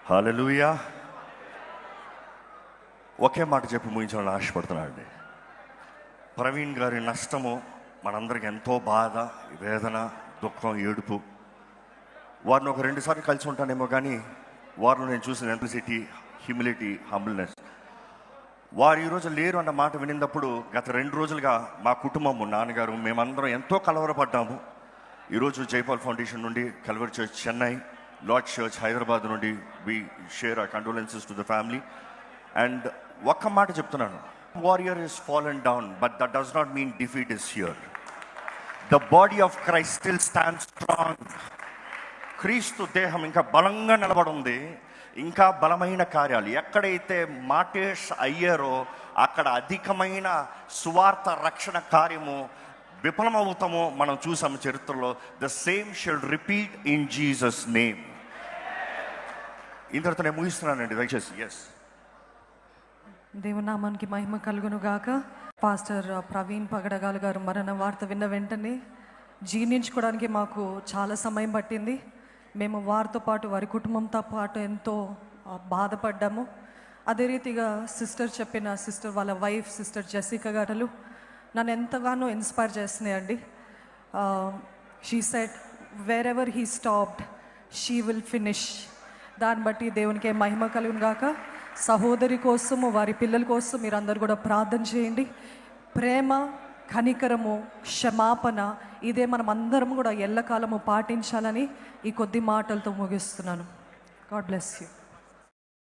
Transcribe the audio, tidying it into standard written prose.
హల్లెలూయా. ఒకే మాట చెప్పి ముగించాలని ఆశపడుతున్నాను అండి. ప్రవీణ్ గారి నష్టము మనందరికి ఎంతో బాధ, వేదన, దుఃఖం, ఏడుపు. వారిని ఒక 2 సార్లు కలిసి ఉంటానేమో, కానీ వారిలో నేను చూసిన ఎంప్లిసిటీ, హ్యూమిలిటీ, హంబుల్నెస్. వారు ఈరోజు లేరు అన్న మాట వినినప్పుడు గత 2 రోజులుగా మా కుటుంబము, నాన్నగారు, మేమందరం ఎంతో కలవరపడ్డాము. ఈరోజు జైపాల్ ఫౌండేషన్ నుండి, Calvary church Chennai, lord church Hyderabad నుండి we share our condolences to the family. And ఒక్క మాట చెప్తున్నాను, warrior is fallen down, but that does not mean defeat is here. The body of Christ still stand strong. క్రీస్తు దేహం ఇంకా బలంగా నిలబడి ఉంది. ఇంకా బలమైన కార్యాలు ఎక్కడైతే మాటేష్ అయ్యారో అక్కడ అధికమైన సువార్త రక్షణ కార్యము విఫలమవుతామో మనం చూసాము చరిత్రలో. The same shall repeat in Jesus name. ఇంతటితో నేను ముగిస్తున్నానండి, దయచేసి. ఎస్, దేవునామానికి మహిమ కలుగును గాక. పాస్టర్ ప్రవీణ్ పగడగాలు గారు మరణ వార్త విన్న వెంటనే జీర్ణించుకోవడానికి మాకు చాలా సమయం పట్టింది. మేము వారితో పాటు, వారి కుటుంబంతో పాటు ఎంతో బాధపడ్డాము. అదే రీతిగా సిస్టర్ వాళ్ళ వైఫ్ సిస్టర్ జెసికా గారు నన్ను ఎంతగానో ఇన్స్పైర్ చేస్తున్నాయండి. She said wherever he stopped she will finish. దాన్ని బట్టి దేవునికి మహిమ కలుగును గాక. సహోదరి కోసము, వారి పిల్లల కోసం మీరందరూ కూడా ప్రార్థన చేయండి. ప్రేమ, కనికరము, క్షమాపణ, ఇదే మనం అందరం కూడా ఎల్లకాలము పాటించాలని ఈ కొద్ది మాటలతో ముగిస్తున్నాను. God bless you.